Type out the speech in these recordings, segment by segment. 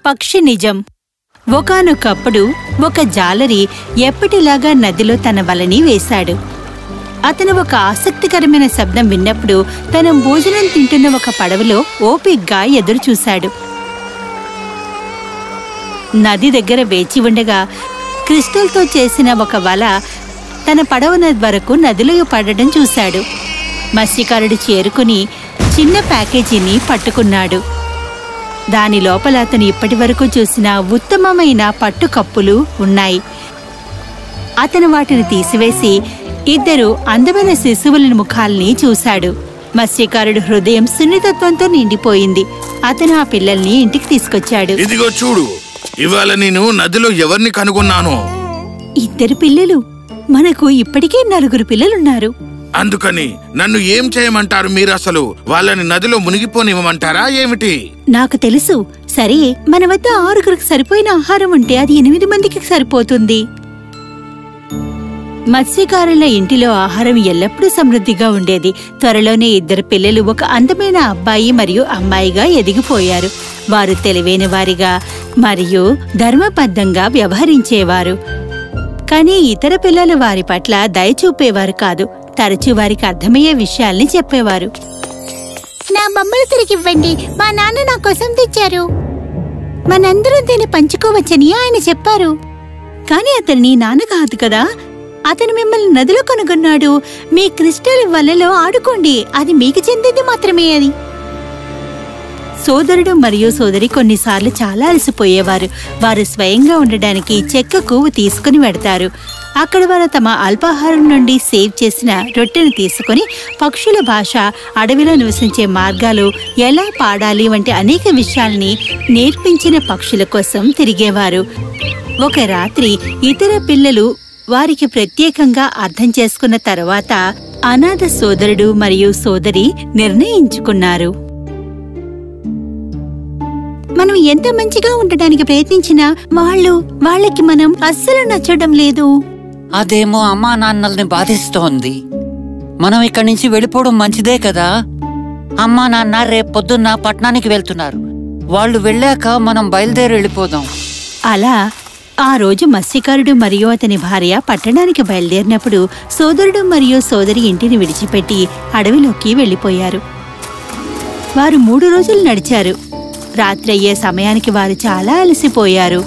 పక్షి నిజం. ఒకానొకప్పుడు ఒక జాలరి ఎప్పటిలాగా నదిలో తన వలని వేశాడు. అతను ఒక ఆసక్తికరమైన శబ్దం విన్నప్పుడు తన భోజనం తింటున్న ఒక పడవలో ఓపిగ్గా ఎదురుచూశాడు. నది దగ్గర వేచి ఉండగా క్రిస్టల్తో చేసిన ఒక వల తన పడవ వరకు నదిలో పడడం చూశాడు. మత్స్యకారుడు చేరుకుని చిన్న ప్యాకేజీని పట్టుకున్నాడు. దాని లోపల అతను ఇప్పటివరకు చూసిన ఉత్తమమైన పట్టు కప్పులు ఉన్నాయి. అతను వాటిని తీసివేసి ఇద్దరు అందమైన శిశువుల ముఖాల్ని చూశాడు. మత్స్యకారుడు హృదయం సున్నితత్వంతో నిండిపోయింది. అతను ఆ పిల్లల్ని ఇంటికి తీసుకొచ్చాడు. ఇదిగో చూడు, ఇవాళ నేను నదిలో ఎవరిని కనుగొన్నాను. ఇద్దరు పిల్లలు. మనకు ఇప్పటికే 4 పిల్లలున్నారు. అందుకని నన్ను ఏం చేయమంటారు మీరు? అసలు వాళ్ళని నదిలో మునిగిపోనివ్వమంటారా ఏమిటి? నాకు తెలుసు. సరే, మన వద్ద 6 సరిపోయిన ఆహారం ఉంటే అది 8 మందికి సరిపోతుంది. మత్స్యకారుల ఇంటిలో ఆహారం ఎల్లప్పుడూ సమృద్ధిగా ఉండేది. త్వరలోనే 2 పిల్లలు ఒక అందమైన అబ్బాయి మరియు అమ్మాయిగా ఎదిగిపోయారు. వారు తెలివైన వారిగా మరియు ధర్మబద్ధంగా వ్యవహరించేవారు. కానీ ఇతర పిల్లలు వారి పట్ల దయ చూపేవారు కాదు. తరచూ వారికి అర్థమయ్యే విషయాల్ని చెప్పేవారు. నా బొమ్మలు తిరిగివ్వండి, మా నాన్న నా కోసం తెచ్చారు. మనందరం దీన్ని పంచుకోవచ్చని ఆయన చెప్పారు. కానీ అతన్ని నాన్న కాదు కదా. అతను మిమ్మల్ని నదిలో కనుగొన్నాడు. మీ క్రిస్టల్ వలలో ఆడుకోండి, అది మీకు చెందింది మాత్రమే. అది సోదరుడు మరియు సోదరి కొన్నిసార్లు చాలా అలసిపోయేవారు. వారు స్వయంగా ఉండడానికి చెక్క కొవ్వు తీసుకుని వెడతారు. అక్కడ వారు తమ అల్పాహారం నుండి సేవ్ చేసిన రొట్టెను తీసుకుని పక్షుల భాష, అడవిలో నివసించే మార్గాలు, ఎలా పాడాలి వంటి అనేక విషయాల్ని నేర్పించిన పక్షుల కోసం తిరిగేవారు. ఒక రాత్రి ఇతర పిల్లలు వారికి ప్రత్యేకంగా అర్థం చేసుకున్న తర్వాత అనాథ సోదరుడు మరియు సోదరి నిర్ణయించుకున్నారు. మనం ఎంత మంచిగా ఉండడానికి ప్రయత్నించినా వాళ్ళకి మనం అస్సలు నచ్చడం లేదు. అదేమో అమ్మా నాన్నల్ని బాధిస్తోంది. మనం ఇక్కడి నుంచి వెళ్ళిపోవడం మంచిదే కదా. అమ్మా నాన్న రేపొద్దున్న పట్టణానికి వెళ్తున్నారు. వాళ్ళు వెళ్ళాక మనం బయలుదేరి వెళ్ళిపోదాం. అలా ఆ రోజు మత్స్యకారుడు మరియు అతని భార్య పట్టణానికి బయలుదేరినప్పుడు సోదరుడు మరియు సోదరి ఇంటిని విడిచిపెట్టి అడవిలోకి వెళ్ళిపోయారు. వారు 3 రోజులు నడిచారు. రాత్రి అయ్యే సమయానికి వారు చాలా అలసిపోయారు.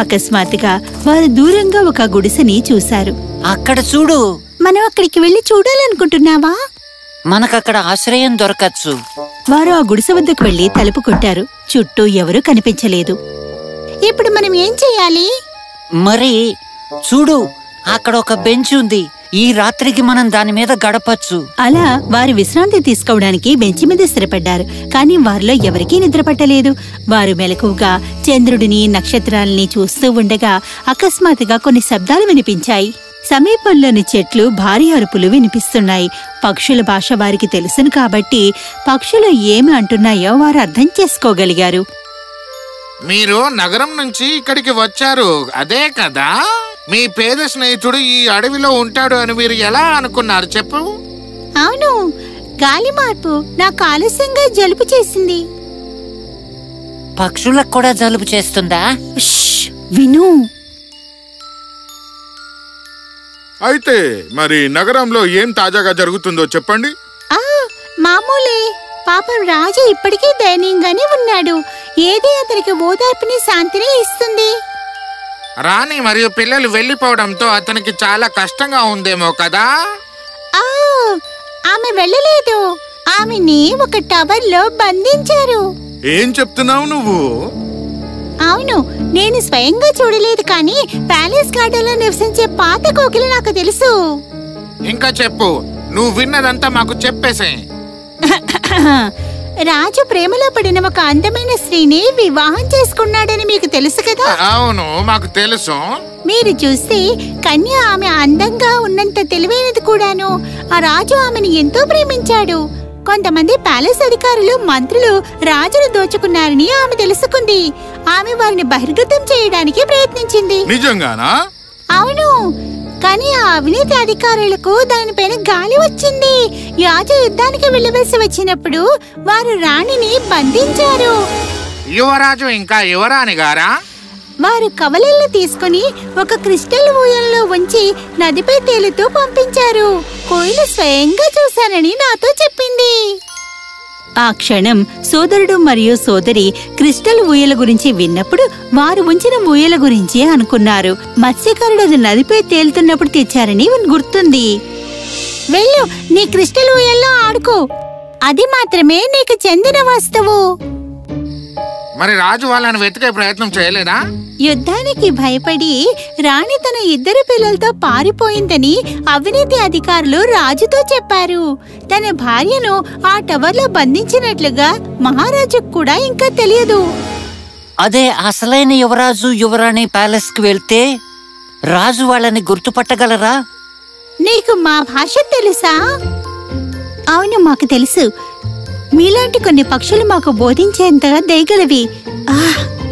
అకస్మాత్తుగా వారు దూరంగా ఒక గుడిసెని చూశారు. అక్కడ చూడు. మనం అక్కడికి వెళ్లి చూడాలనుకుంటున్నావా? మనకక్కడ ఆశ్రయం దొరకచ్చు. వారు ఆ గుడిసె వద్దకు వెళ్లి తలుపు కొట్టారు. చుట్టూ ఎవరూ కనిపించలేదు. ఇప్పుడు మనం ఏం చెయ్యాలి? మరి చూడు, అక్కడ ఒక బెంచ్ ఉంది. ఈ రాత్రికి మనం దాని మీద గడపచ్చు. అలా వారు విశ్రాంతి తీసుకోవడానికి బెంచి మీద స్థిరపడ్డారు. కానీ వారిలో ఎవరికీ నిద్రపట్టలేదు. వారు మెలకువగా చంద్రుడిని, నక్షత్రాలని చూస్తూ ఉండగా అకస్మాత్తుగా కొన్ని శబ్దాలు వినిపించాయి. సమీపంలోని చెట్లు భారీ అరుపులు వినిపిస్తున్నాయి. పక్షుల భాష వారికి తెలుసును కాబట్టి పక్షులు ఏమి అంటున్నాయో వారు అర్థం చేసుకోగలిగారు. మీరు నగరం నుంచి ఇక్కడికి వచ్చారు, అదే కదా? మీ పేద స్నేహితుడు ఈ అడవిలో ఉంటాడు అని మీరు ఎలా అనుకున్నారు చెప్పు? అవును, గాలి మార్పు నాకు ఆలస్యంగా జలుబు చేసింది. పక్షులకు కూడా జలుబు చేస్తుందా? విను. అయితే మరి నగరంలో ఏం తాజాగా జరుగుతుందో చెప్పండి. మామూలే. పాపం రాజు ఇప్పటికీ దయనీయంగానే ఉన్నాడు. ఏది అతనికి ఓదార్పుని, శాంతిని ఇస్తుంది. రాణి మరియు పిల్లలు వెళ్లిపోవడంతో అతనికి చాలా కష్టంగా ఉందేమో కదా? ఆమె వెళ్ళలేదు. ఆమెని ఒక టవర్లో బంధించారు. ఏం చెప్తున్నావు నువ్వు? అవును, నేను స్వయంగా చూడలేదు, కానీ ప్యాలెస్ గార్డెన్ లో నివసించే పాత కోకిలు నాకు తెలుసు. ఇంకా చెప్పు, నువ్వు విన్నదంతా మాకు చెప్పేసే. రాజు ప్రేమలో పడిన ఒక అందమైన స్త్రీని వివాహం చేసుకున్నాడని మీకు తెలుసు కదా? అవును, మాకు తెలుసు. మీరు చూస్తే కన్య ఆమె అందంగా ఉన్నంత తెలివైనది కూడాను. ఆ రాజు ఆమెను ఎంతో ప్రేమించాడు. కొంతమంది ప్యాలెస్ అధికారులు, మంత్రులు రాజును దోచుకున్నారని ఆమె తెలుసుకుంది. ఆమె వారిని బహిర్గతం చేయడానికి ప్రయత్నించింది. నిజంగానా? అవును, కానీ ఆ అవినీతి అధికారులకు దానిపైన గాలి వచ్చింది. రాజు యుద్ధానికి వెళ్ళవలసి వచ్చినప్పుడు వారు రాణిని బంధించారు. యువరాజు ఇంకా యువరాణి గారా? వారు కవలల్ని తీసుకుని ఒక క్రిస్టల్ ఊయల్లో ఉంచి నదిపై తేలుతూ పంపించారు. కోయిల స్వయంగా చూశానని నాతో చెప్పింది. ఆ క్షణం సోదరుడు మరియు సోదరి క్రిస్టల్ ఊయల గురించి విన్నప్పుడు వారు ఉంచిన ఊయల గురించి అనుకున్నారు. మత్స్యకారుడు అది నదిపై తేలుతున్నప్పుడు తెచ్చారని గుర్తుంది. వెళ్ళు, నీ క్రిస్టల్ ఊయల్లో ఆడుకో, అది మాత్రమే నీకు చెందిన వస్తువు. మరి రాజు వాళ్ళని వెతికే ప్రయత్నం చేయలేదా? యుద్ధానికి భయపడి రాణి తన 2 పిల్లలతో పారిపోయిందని అవినీతి అధికారులు రాజుతో చెప్పారు. తన భార్యను ఆ టవర్లో బంధించినట్లుగా మహారాజుకు కూడా ఇంకా తెలియదు. అదే అసలైన యువరాజు యువరాణి ప్యాలెస్ కి వెళ్తే రాజు వాళ్ళని గుర్తుపట్టగలరా? నీకు మా భాష తెలుసా? అవును, మాకు తెలుసు. మీలాంటి కొన్ని పక్షులు మాకు బోధించేంతగా దయగలవి.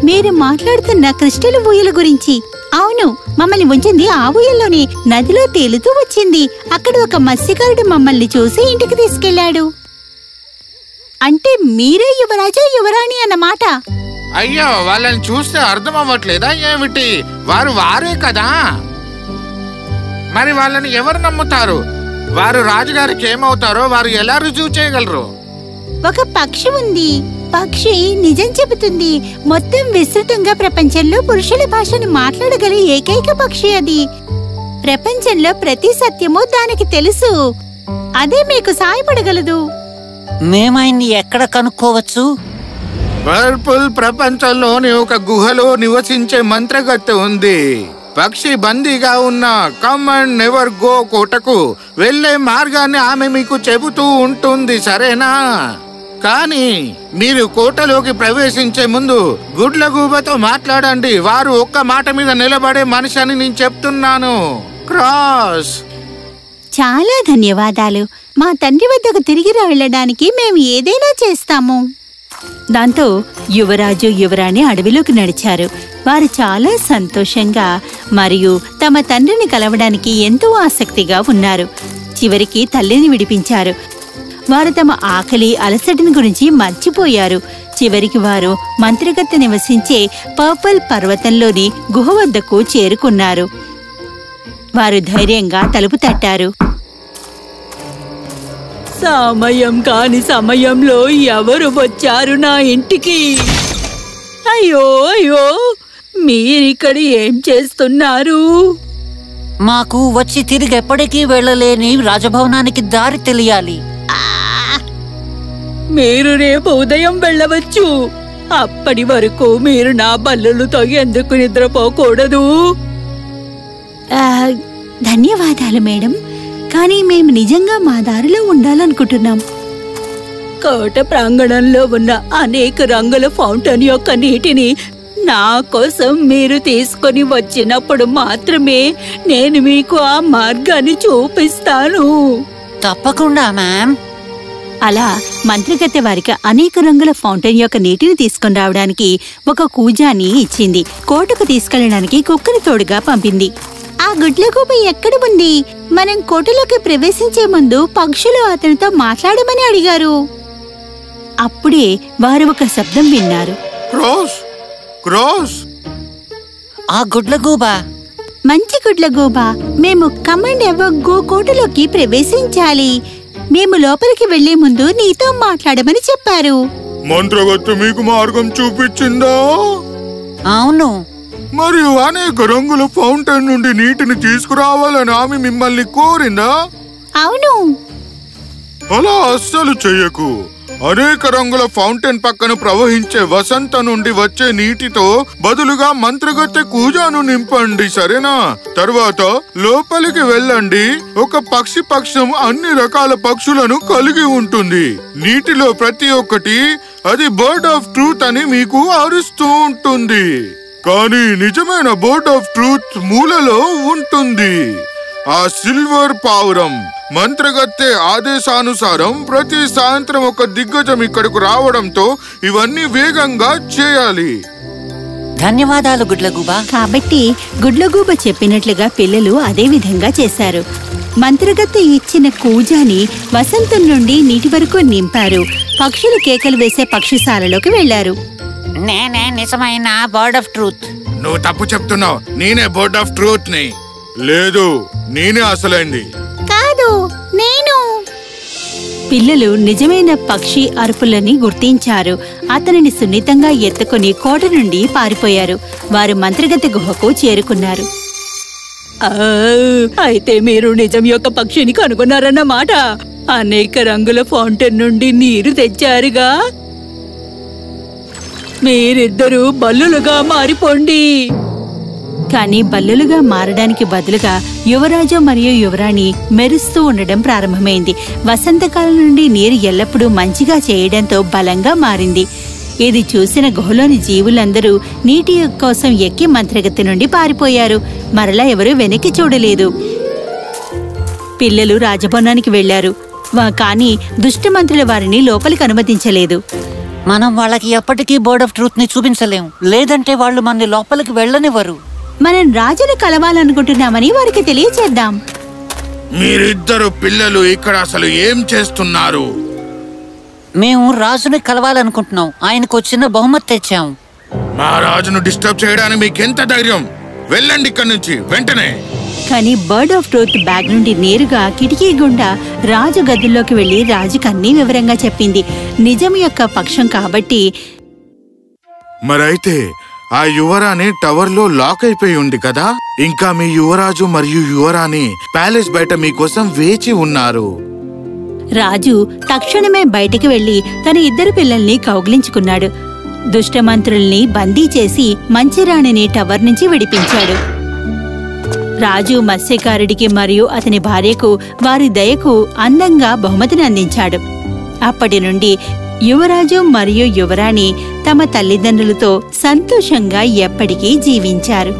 మీరు మాట్లాడుతున్న క్రిస్టల్ ఊయల గురించి. అవును, మమ్మల్ని ఉంచింది ఆ ఊయల్లోనే. నదిలో తేలుతూ వచ్చింది. అక్కడ ఒక మత్స్యకారుడు మమ్మల్ని చూసి ఇంటికి తీసుకెళ్లాడు. అంటే మీరే యువరాజు యువరాణి అన్నమాట. అయ్యో, వాళ్ళని చూస్తే అర్థం అవ్వట్లేదా ఏమిటి? వారు వారే కదా. మరి వాళ్ళని ఎవరు నమ్ముతారు? వారు రాజుగారికి ఏమవుతారో వారు ఎలా రుజువు చేయగలరు? ఒక పక్షి ఉంది. పక్షి నిజం చెబుతుంది. మొత్తం విస్తృతంగా ప్రపంచంలో పురుషుల భాషను మాట్లాడగల ఏకైక పక్షి అది. ప్రపంచంలో ప్రతి సత్యము దానికి తెలుసు. అదే మీకు సాయపడగలదు. మేమైంది ఎక్కడ కనుక్కోవచ్చు? పర్పుల్ ప్రపంచంలోని ఒక గుహలో నివసించే మంత్రగత్తె ఉంది. పక్షి బందీగా ఉన్న కమ్ అండ్ నెవర్ గో కోటకు వెళ్లే మార్గాన్ని ఆమె మీకు చెబుతూ ఉంటుంది, సరేనా? కానీ మీరు కోటలోకి ప్రవేశించే ముందు గుడ్లగూబతో మాట్లాడండి. వారు ఒక్క మాట మీద నిలబడే మనిషి అని నేను చెప్తున్నాను. క్రాస్. చాలా ధన్యవాదాలు. మా తండ్రి వద్దకు తిరిగి వెళ్ళడానికి మేము ఏదైనా చేస్తాము. దాంతో యువరాజు యువరాణి అడవిలోకి నడిచారు. వారు చాలా సంతోషంగా మరియు తమ తండ్రిని కలవడానికి ఎంతో ఆసక్తిగా ఉన్నారు. చివరికి తల్లిని విడిపించారు. వారు తమ ఆకలి అలసటని గురించి మర్చిపోయారు. చివరికి వారు మంత్రగత్తె నివసించే పర్పుల్ పర్వతంలోని గుహ వద్దకు చేరుకున్నారు. వారు ధైర్యంగా తలుపు తట్టారు. సమయం కాని సమయంలో ఎవరు వచ్చారు నా ఇంటికి? అయ్యో అయ్యో, మీరిక్కడ ఏం చేస్తున్నారు? మాకు వచ్చి తిరిగి ఎప్పటికీ వెళ్ళలేని రాజభవనానికి దారి తెలియాలి. మీరు రేపు ఉదయం వెళ్ళవచ్చు. అప్పటి వరకు మీరు నా బల్లులతో ఎందుకు నిద్రపోకూడదు? ధన్యవాదాలు మేడం, కానీ మేము నిజంగా మా దారిలో ఉండాలనుకుంటున్నాం. కోట ప్రాంగణంలో ఉన్న అనేక రంగుల ఫౌంటైన్ యొక్క నీటిని నా కోసం మీరు తీసుకొని వచ్చినప్పుడు మాత్రమే నేను మీకు ఆ మార్గాన్ని చూపిస్తాను. తప్పకుండా మ్యామ్. అలా మంత్రిగత్తె వారికి అనేక రంగుల ఫౌంటైన్ యొక్క నీటిని తీసుకుని రావడానికి ఒక కూజాని ఇచ్చింది. కోటకు తీసుకెళ్లడానికి కుక్కని తోడుగా పంపింది. ఆ గుడ్లగూబ ఎక్కడ ఉంది? మనం కోటలోకి ప్రవేశించే ముందు పక్షులు అతనితో మాట్లాడమని అడిగారు. అప్పుడే వారు ఒక శబ్దం విన్నారు. Cross cross. ఆ గుడ్లగూబ. మంచి గుడ్లగూబ, మేము కమాండ్ ఎవర్ గో కోటలోకి ప్రవేశించాలి. మేము లోపలికి వెళ్లే ముందు నీతో మాట్లాడమని చెప్పారు. మంత్రగత్తె మీకు మార్గం చూపించిందా? అవును. మరియు అనేక రంగుల ఫౌంటైన్ నుండి నీటిని తీసుకురావాలని ఆమె మిమ్మల్ని కోరిందా? అవును. అలా అస్సలు చెయ్యకు. అనేక రంగుల ఫౌంటైన్ పక్కన ప్రవహించే వసంత నుండి వచ్చే నీటితో బదులుగా మంత్రగత్తె కూజాను నింపండి, సరేనా? తర్వాత లోపలికి వెళ్ళండి. ఒక పక్షి పక్షం అన్ని రకాల పక్షులను కలిగి ఉంటుంది. నీటిలో ప్రతి ఒక్కటి అది బర్డ్ ఆఫ్ ట్రూత్ అని మీకు అరుస్తూ ఉంటుంది. కానీ నిజమైన బర్డ్ ఆఫ్ ట్రూత్ మూలలో ఉంటుంది. ఆ సిల్వర్ పావురం. మంత్రగత్తె ఆదేశానుసారం ప్రతి సాయంత్రం ఒక దిగ్గజం ఇక్కడకు రావడంతో ఇవన్నీ వేగంగా చేయాలి. ధన్యవాదాలు గుడ్లగూబ. కాబట్టి గుడ్లగూబ చెప్పినట్లుగా పిల్లలు అదే విధంగా చేశారు. మంత్రగత్తె ఇచ్చిన కూజాని వసంతం నుండి నీటి వరకు నింపారు. పక్షులు కేకలు వేసే పక్షిశాలలోకి వెళ్లారు. నేనే నిజమైన బర్డ్ ఆఫ్ ట్రూత్. నువ్వు తప్పు చెప్తున్నావు. నేనే బర్డ్ ఆఫ్ ట్రూత్ ని. లేదు, నేనే అసలైంది. కాదు, నేను. పిల్లలు నిజమైన పక్షి అరుపులని గుర్తించారు. అతనిని సున్నితంగా ఎత్తుకుని కోట నుండి పారిపోయారు. వారు మంత్రగతి గుహకు చేరుకున్నారు. అయితే మీరు నిజం యొక్క పక్షిని కనుగొన్నారన్నమాట. అనేక రంగుల ఫౌంటైన్ నుండి నీరు తెచ్చారుగా. మీరిద్దరూ బల్లులుగా మారిపోండి. కానీ బల్లులుగా మారడానికి బదులుగా యువరాజు మరియు యువరాణి మెరుస్తూ ఉండడం ప్రారంభమైంది. వసంతకాలం నుండి నీరు ఎల్లప్పుడూ మంచిగా చేయడంతో బలంగా మారింది. ఇది చూసిన గుహలోని జీవులందరూ నీటి కోసం ఎక్కి మంత్రగతి నుండి పారిపోయారు. మరలా ఎవరూ వెనక్కి చూడలేదు. పిల్లలు రాజభవనానికి వెళ్లారు. కానీ దుష్టమంత్రుల వారిని లోపలికి అనుమతించలేదు. మనం వాళ్ళకి ఎప్పటికీ బర్డ్ ఆఫ్ ట్రూత్ ని చూపించలేం, లేదంటే వాళ్ళు మన లోపలికి వెళ్ళనివ్వరు. మనం రాజును కలవాలనుకుంటున్నామని వారికి తెలియచేద్దాం. మీరిద్దరు పిల్లలు ఇక్కడ అసలు ఏం చేస్తున్నారు? మేము రాజుని కలవాలనుకుంటున్నాం. ఆయనకు చిన్న బహుమతి తెచ్చాం. మా రాజును డిస్టర్బ్ చేయడానికి మీకెంత ధైర్యం? వెళ్ళండి ఇక్కడి నుంచి వెంటనే. కానీ బర్డ్ ఆఫ్ ట్రూత్ బ్యాగ్ నుండి నేరుగా కిటికీ గుండా రాజు గదుల్లోకి వెళ్లి రాజుకు అన్నీ వివరంగా చెప్పింది. నిజం యొక్క పక్షం కాబట్టి. మరైతే ఆ యువరాణి టవర్ లో లాక్ అయిపోయి ఉంది కదా. ఇంకా మీ యువరాజు మరియు యువరాణి ప్యాలెస్ బయట మీకోసం వేచి ఉన్నారు. రాజు తక్షణమే బయటికి వెళ్లి తన ఇద్దరు పిల్లల్ని కౌగిలించుకున్నాడు. దుష్టమంత్రుల్ని బందీ చేసి మంచిరాణిని టవర్ నుంచి విడిపించాడు. రాజు మత్స్యకారుడికి మరియు అతని భార్యకు వారి దయకు అందంగా బహుమతిని అందించాడు. అప్పటి నుండి యువరాజు మరియు యువరాణి తమ తల్లిదండ్రులతో సంతోషంగా ఎప్పటికీ జీవించారు.